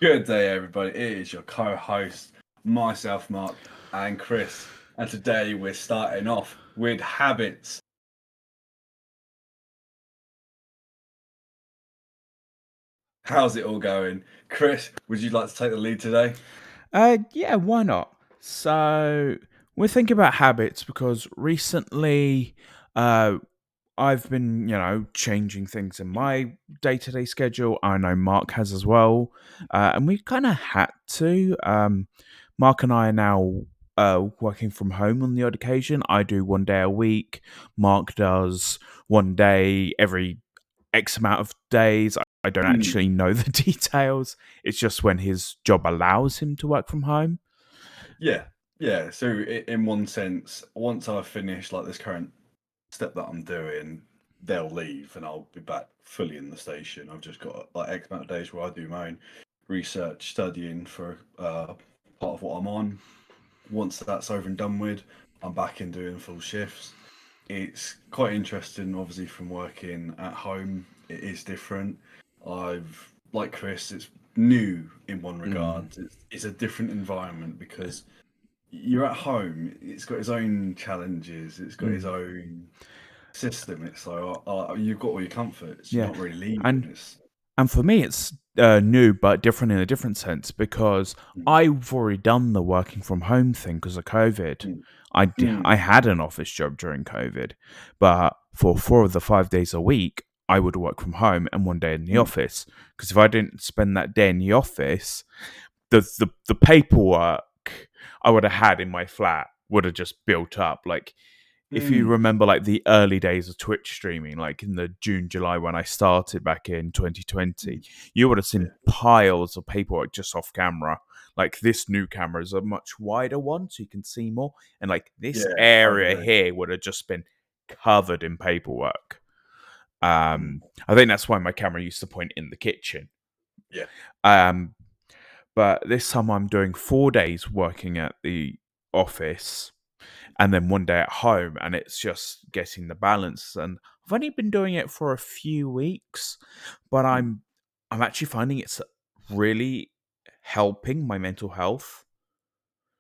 Good day, everybody. It is your co-host, myself, Mark, and Chris. And today we're starting off with habits. How's it all going? Chris, would you like to take the lead today? Yeah, why not? So we're thinking about habits because recently, uh, I've been, changing things in my day-to-day schedule. I know Mark has as well, and we kind of had to. Mark and I are now working from home on the odd occasion. I do 1 day a week. Mark does 1 day every X amount of days. I don't Mm, actually know the details. It's just when his job allows him to work from home. yeah, yeah. So in one sense, once I finish like this current step that I'm doing, they'll leave and I'll be back fully in the station. I've just got like X amount of days where I do my own research, studying for part of what I'm on. Once that's over and done with, I'm back in doing full shifts. It's quite interesting, obviously, from working at home. It is different. Like Chris, it's new in one Mm, regard. It's a different environment because you're at home. It's got its own challenges. It's got its mm, own system. It's like you've got all your comforts. You're yeah, not really leaving. and It's and for me, it's new but different in a different sense because mm, I've already done the working from home thing because of COVID. mm, I had an office job during COVID, but for 4 of the 5 days a week, I would work from home and 1 day in the mm, office. Because if I didn't spend that day in the office, the paperwork I would have had in my flat would have just built up. Like if you mm, remember like the early days of Twitch streaming, like in the June, July when I started back in 2020, mm, you would have yeah, seen piles of paperwork just off camera. Like this new camera is a much wider one, so you can see more. And like this yeah, I area agree. here would have just been covered in paperwork. Mm, I think that's why my camera used to point in the kitchen. yeah. Um, but this time I'm doing 4 days working at the office and then 1 day at home, and it's just getting the balance. And I've only been doing it for a few weeks, but Mm. I'm actually finding it's really helping my mental health,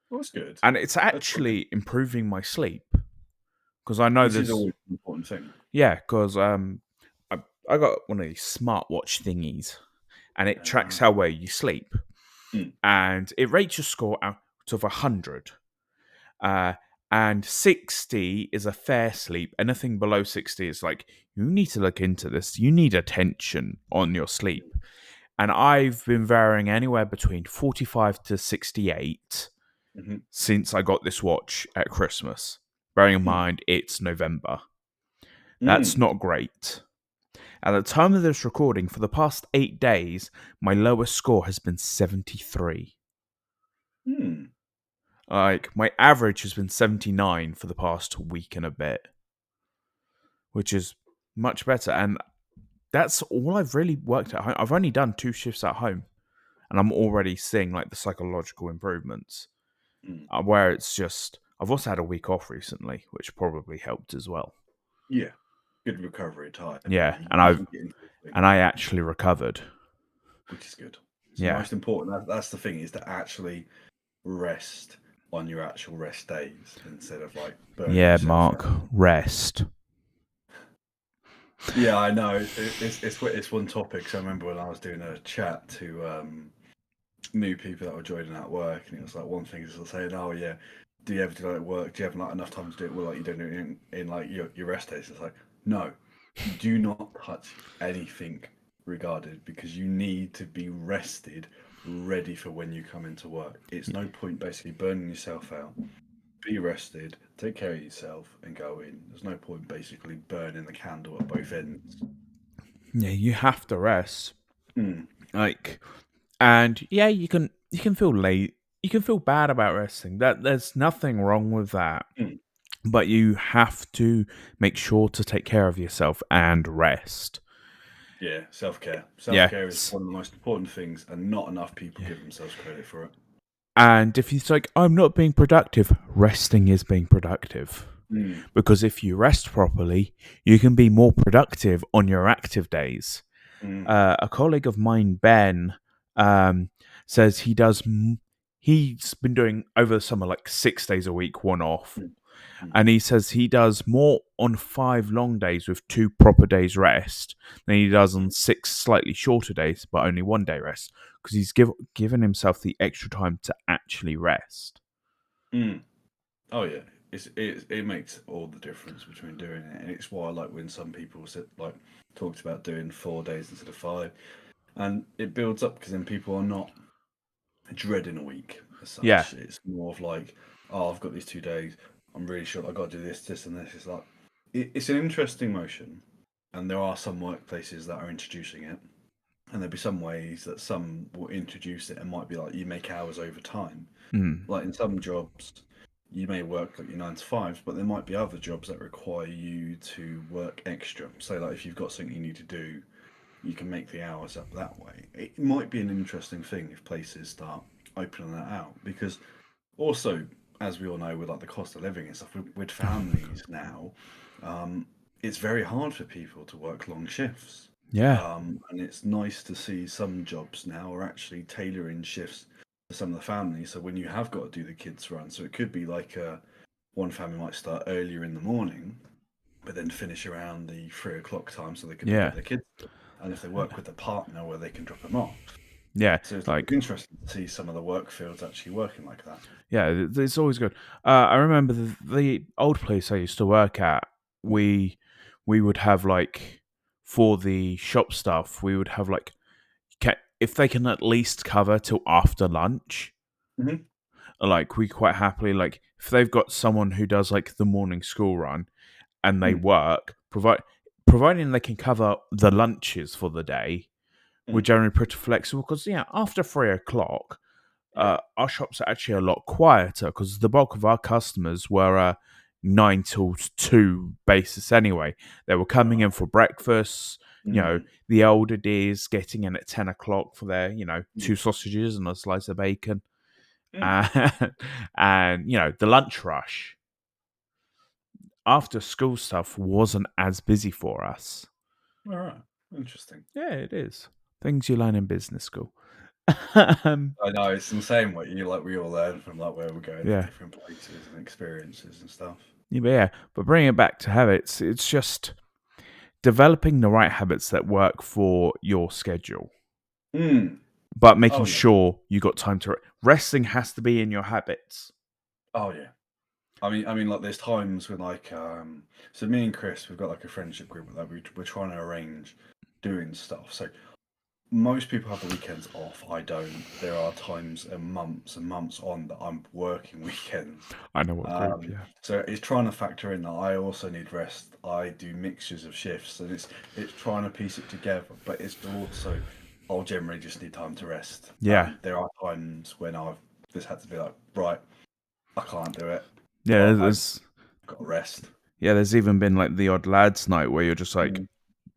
Well, that's good. and it's That's brilliant. actually improving my sleep because I know Which is there's always an important thing. yeah because I I got one of these smartwatch thingies, and it tracks Uh, how well you sleep, mm, and it rates your score out of 100. Uh, and 60 is a fair sleep. Anything below 60 is like, you need to look into this. You need attention on your sleep. And I've been varying anywhere between 45 to 68 mhm, since I got this watch at Christmas. Bearing in mm, mind, it's November. That's mm, not great. At the time of this recording, for the past 8 days, my lowest score has been 73. mm. Like, my average has been 79 for the past week and a bit, which is much better. And that's all I've really worked at home. I've only done 2 shifts at home, and I'm already seeing like the psychological improvements. Mm. Where it's just, I've also had a week off recently, which probably helped as well. Yeah, good recovery time. Yeah, Yeah, and you can get into the thing, I actually recovered. which is good. It's the Yeah, most important. That's the thing is to actually rest on your actual rest days instead of like burning yeah, yourself Mark, out. rest. Yeah, I know. It's one topic. So I remember when I was doing a chat to new people that were joining at work, and it was like one thing is saying, "Oh yeah, do you ever do like work? Do you have like enough time to do it? Well, like you don't do it in like your rest days." It's like, no, do not touch anything regarded because you need to be rested, ready for when you come into work. It's no point basically burning yourself out. Be rested, take care of yourself, and go in. There's no point basically burning the candle at both ends. Yeah, you have to rest. Mm, Like, and yeah, you can feel late. You can feel bad about resting. That there's nothing wrong with that. mm. But you have to make sure to take care of yourself and rest. Yeah, self care. Self Yeah. care is one of the most important things, and not enough people Yeah. give themselves credit for it. And if it's like, I'm not being productive, resting is being productive. Mm, Because if you rest properly, you can be more productive on your active days. mm, A colleague of mine, Ben, um, says he's been doing over the summer like 6 days a week, one off, mm, mm, and he says he does more on 5 long days with 2 proper days rest than he does on 6 slightly shorter days but only 1 day rest because he's given himself the extra time to actually rest. mm. Oh yeah, it makes all the difference between doing it, and it's why I like when some people said like talked about doing 4 days instead of five, and it builds up because then people are not dreading a week as Yeah. such. It's more of like, oh, I've got these 2 days. I'm really sure I got to do this, this, and this. It's like it's an interesting motion, and there are some workplaces that are introducing it, and there'll be some ways that some will introduce it and might be like you make hours over time. Mm. Like in some jobs, you may work like your 9 to 5s, but there might be other jobs that require you to work extra. So, like if you've got something you need to do, you can make the hours up that way. It might be an interesting thing if places start opening that out because also, as we all know, with like the cost of living and stuff, with families now, um, it's very hard for people to work long shifts. Yeah. And it's nice to see some jobs now are actually tailoring shifts for some of the families. So when you have got to do the kids run, so it could be like one family might start earlier in the morning, but then finish around the 3 o'clock time so they can pick up Yeah. their kids. And if they work with a partner where they can drop them off. Yeah. So it's Like, interesting to see some of the work fields actually working like that. yeah, it's always good. I remember the old place I used to work at. Mm. We would have like for the shop stuff, we would have like if they can at least cover till after lunch. Mhm. Like we quite happily like if they've got someone who does like the morning school run and they Mm. work, providing they can cover the lunches for the day, we're Mm. generally pretty flexible because yeah, after 3 o'clock, Yeah. our shops are actually a lot quieter because the bulk of our customers were 9 till 2 basis anyway. They were coming in Right. for breakfast. You know, Mm. the older days getting in at 10 o'clock for their Mm. 2 sausages and a slice of bacon, Mm. and and the lunch rush after school stuff wasn't as busy for us. All right. Interesting. Yeah, it is things you learn in business school. um, I know it's the same way you like we all learn from like where we're going to yeah. different places and experiences and stuff. But bringing it back to habits, it's just developing the right habits that work for your schedule, Mm. but making Oh yeah. sure you got time to resting has to be in your habits. Oh yeah. I mean, like there's times when like so me and Chris, we've got like a friendship group that we're trying to arrange doing stuff. So most people have the weekends off. I don't. There are times and months on that I'm working weekends. I know what group, yeah. So it's trying to factor in that I also need rest. I do mixtures of shifts, and it's trying to piece it together. But it's also I'll generally just need time to rest. Yeah. There are times when I've just had to be like, right, I can't do it. Yeah, I've got to rest. there's even been like the odd lads night where you're just like, Mm,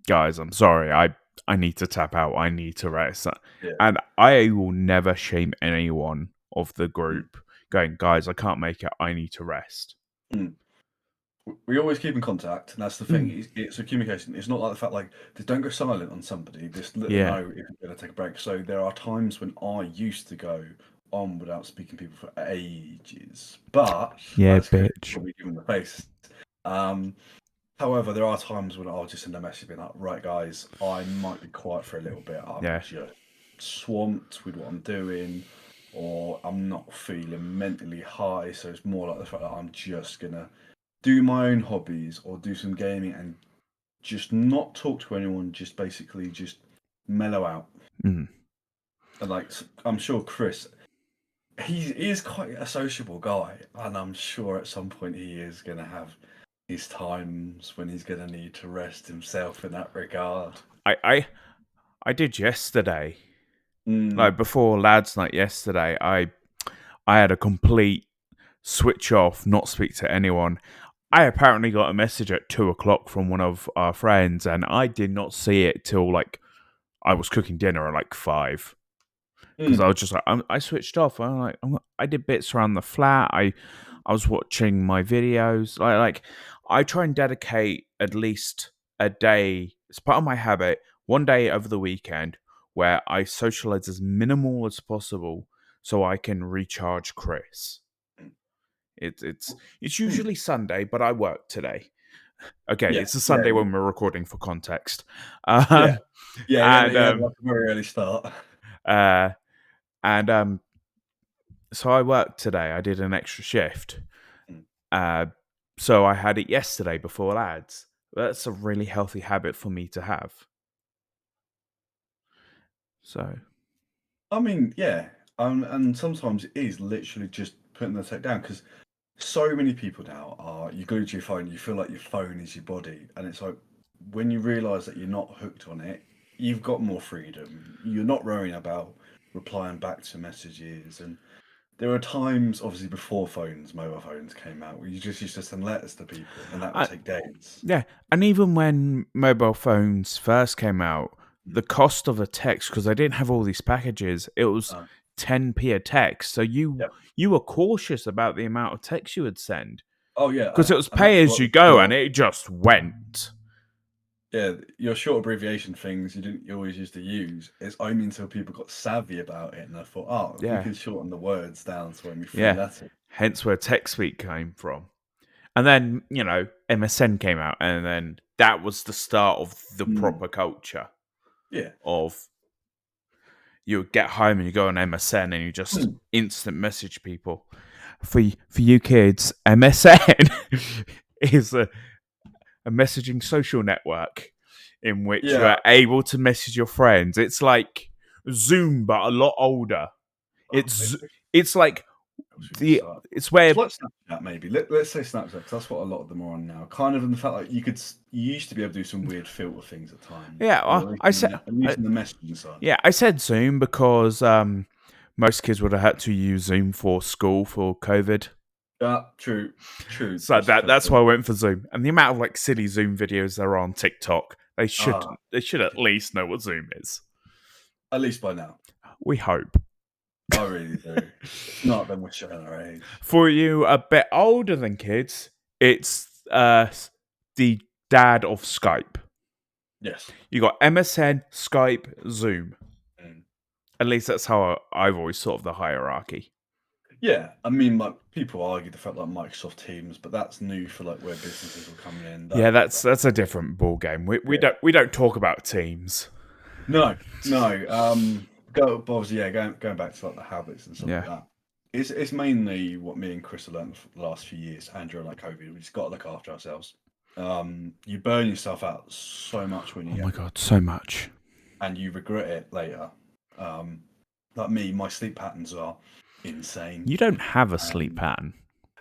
guys, I'm sorry, I need to tap out, I need to rest. yeah. And I will never shame anyone of the Mm, group going, guys, I can't make it, I need to rest. mm. We always keep in contact, and that's the thing. Mm. It's a communication. It's not like the fact like just don't go silent on somebody. Just let them Yeah. know if you're going to take a break. So there are times when I used to go on without speaking to people for ages, but Yeah, as Chris bitch. probably given the face. Um, However, there are times when I'll just send a message being like, right, guys, I might be quiet for a little bit. I'm Yeah. just swamped with what I'm doing, or I'm not feeling mentally high. So it's more like the fact that I'm just going to do my own hobbies or do some gaming and just not talk to anyone, just basically just mellow out. Mm. And like, I'm sure Chris, he is quite a sociable guy, and I'm sure at some point he is going to have his times when he's going to need to rest himself in that regard. I, I I did yesterday. Mm, Like before lads night yesterday, I had a complete switch off, not speak to anyone. I apparently got a message at 2 o'clock from one of our friends, and I did not see it till like I was cooking dinner at like 5 because I mm, was just like I switched off. I did bits around the flat. I was watching my videos. I try and dedicate at least a day. It's part of my habit. One day over the weekend where I socialize as minimal as possible so I can recharge Chris. It's usually Sunday, but I work today. Okay, Yeah, it's a yeah, Sunday when we're recording for context. yeah, yeah. And You had like a very early start. uh, and so I worked today. I did an extra shift. Mm. Uh, so I had it yesterday before lads. That's a really healthy habit for me to have. So I mean, yeah, and sometimes it is literally just putting the tech down because so many people now are you go to your phone, you feel like your phone is your body, and it's like when you realise that you're not hooked on it, you've got more freedom. You're not worrying about replying back to messages, and there are times, obviously, before mobile phones came out, where you just used to send letters to people, and that would I, take days. yeah, and even when mobile phones first came out, the cost of a text, because I didn't have all these packages, it was Uh, 10p a text. So yeah. you were cautious about the amount of text you would send Oh yeah, because it was and that's pay as what you the go, and short, it just went. yeah, your short abbreviation things you always used to use. It's only until people got savvy about it, and I thought, oh, if we Yeah, could shorten the words down to only three yeah. letters. Hence where TextSpeak came from. And then, MSN came out, and then that was the start of the Mm. proper culture Yeah. of you would get home and you go on MSN and you just Mm. instant message people. For you kids, MSN is a messaging social network in which you Yeah. are able to message your friends. It's like Zoom, but a lot older. It's Which it's like else we could the start? it's It's where like Snapchat, maybe. Let's say Snapchat, because that's what a lot of them are on now. Kind of in the fact like you used to be able to do some weird filter things at times, yeah. or at least I said at least in the messaging side. yeah, I said Zoom because most kids would have had to use Zoom for school for COVID. Yeah, true, true. So That's a fair that's why point. I went for Zoom. And the amount of like silly Zoom videos there are on TikTok, Ah, they should at least know what Zoom is. at least by now. We hope. I really do. If not, then we're showing our age. For you a bit older than kids, it's the dad of Skype. Yes. You got MSN, Skype, Zoom. Mm. At least that's how I've always thought of the hierarchy. Yeah, I mean, like people argue the fact like Microsoft Teams, but that's new for like where businesses were coming in. Yeah, that's a different ball game. Yeah. We don't talk about Teams. No, no. But obviously, yeah. Going back to like the habits and stuff like Yeah. that. It's mainly what me and Chris have learned for the last few years, and during like COVID, we just got to look after ourselves. You burn yourself out so much when Oh you my get, god, so much. and you regret it later. Like me, my sleep patterns are insane. You don't have a sleep Um, pattern.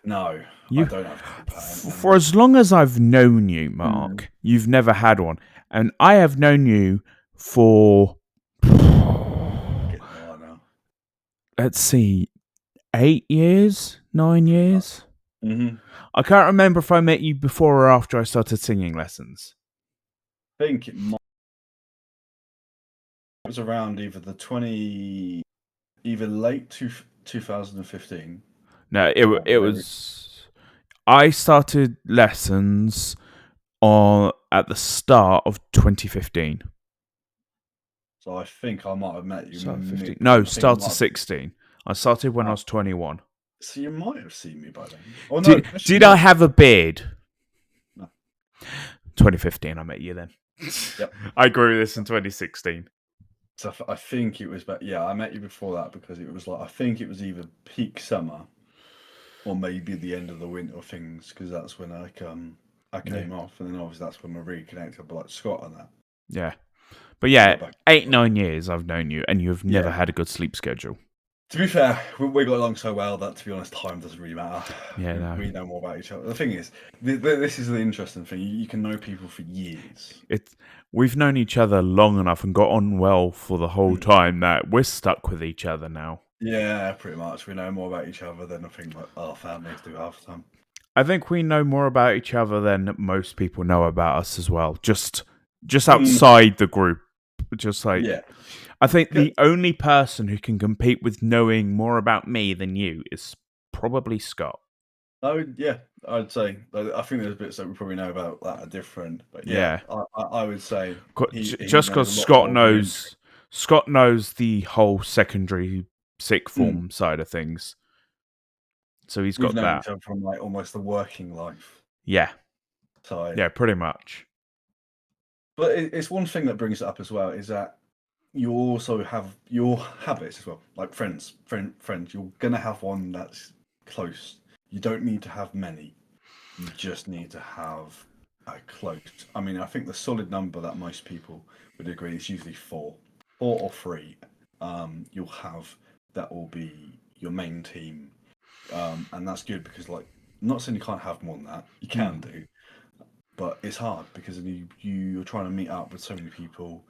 no, I You don't have a sleep pattern, for as long as I've known you, and Mark, you've never had one. And I have known you for getting a while now. let's see, 8 years, 9 years. Mm-hmm. I can't remember if I met you before or after I started singing lessons. I think it was around either late 2015. No, Or it very, was. I started lessons on at the start of 2015. so I think I might have met you Start of 15. mid. No, I think I start might of have. 16. I started when I was 21. So you might have seen me by then. Oh no, actually Did I no. have a beard? No. 2015, I met you then. Yep. I grew this in 2016. So I think it was, but yeah, I met you before that because it was like I think it was either peak summer or maybe the end of the winter things because that's when I came off, and then obviously that's when we reconnected, but like Scott and that. Yeah. But yeah, Right back. 8, 9 years I've known you, and you've never Yeah. had a good sleep schedule. To be fair, we got along so well that, to be honest, time doesn't really matter. Yeah, no. We know more about each other. The thing is, this is the interesting thing. You can know people for years. We've known each other long enough and got on well for the whole Mm. time that we're stuck with each other now. Yeah, pretty much. We know more about each other than I think like our families do half the time. I think we know more about each other than most people know about us as well. Just Mm. outside the group. Just like Yeah. I think the only person who can compete with knowing more about me than you is probably Scott. Yeah, I'd say. I think there's bits that we probably know about that are different, but yeah, Yeah. I would say he Just because knows a lot more than me. Scott knows the whole secondary sick form side of things, so he's We've got known that. each other from like almost the working life Yeah, side. yeah, pretty much. But it's one thing that brings it up as well is that you also have your habits as well, like friends. You're gonna have one that's close. You don't need to have many. You just need to have a close. I mean, I think the solid number that most people would agree is usually four or three. You'll have that will be your main team, and that's good because, like, I'm not saying you can't have more than that. You can do, but it's hard because you're trying to meet up with so many people.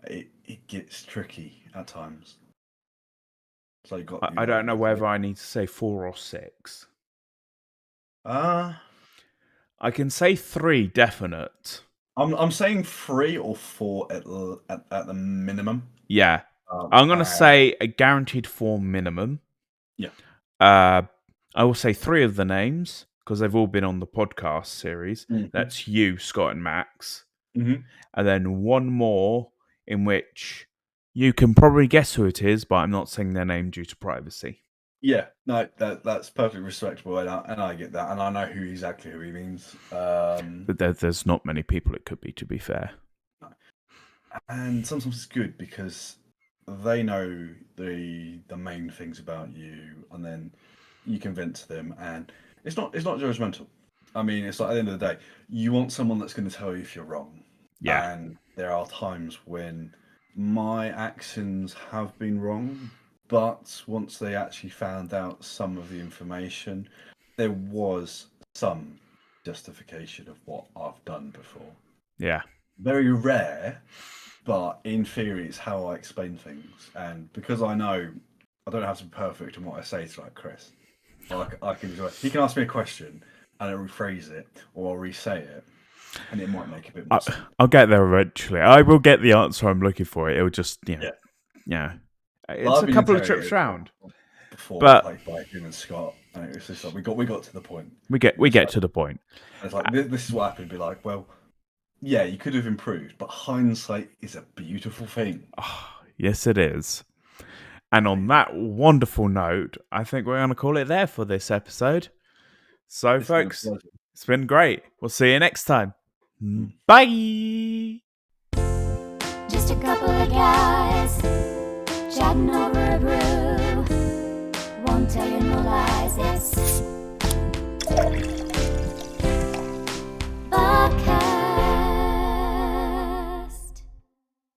It gets tricky at times. So you got I don't know you got whether I need to say 4 or 6. uh I can say 3 definite. I'm saying 3 or 4 at the minimum. Yeah. I'm going to And say a guaranteed 4 minimum. yeah. I will say 3 of the names because they've all been on the podcast series. Hmm. That's you, Scott, and Max. Hmm. And then one more in which you can probably guess who it is, but I'm not saying their name due to privacy. Yeah, no, that's perfectly respectable, and I get that, and I know exactly who he means. But there's not many people it could be, to be fair. And sometimes it's good because they know the main things about you, and then you can vent to them, and it's not judgmental. I mean, it's like at the end of the day, you want someone that's going to tell you if you're wrong, Yeah. and there are times when my actions have been wrong, but once they actually found out some of the information, there was some justification of what I've done before. Yeah. Very rare, but in theory, it's how I explain things. And because I know I don't have to be perfect in what I say to like Chris, I can just, he can ask me a question and I'll rephrase it or I'll re-say it, and it might make a bit more sense. I'll get there eventually. I will get the answer I'm looking for. It'll just, Yeah, it's I've a been couple of trips interrogated round. before, But like by him and Scott, and it was just like we got to the point. we get It's like, to the point. it's like this is what happened. Be like, well, yeah, you could have improved, but hindsight is a beautiful thing. Oh, yes, it is. And on that wonderful note, I think we're going to call it there for this episode. So, It's been a folks, pleasure. it's been great. We'll see you next time. Mm. Bye. Just a couple of guys chatting over a brew. Won't tell you no lies, it's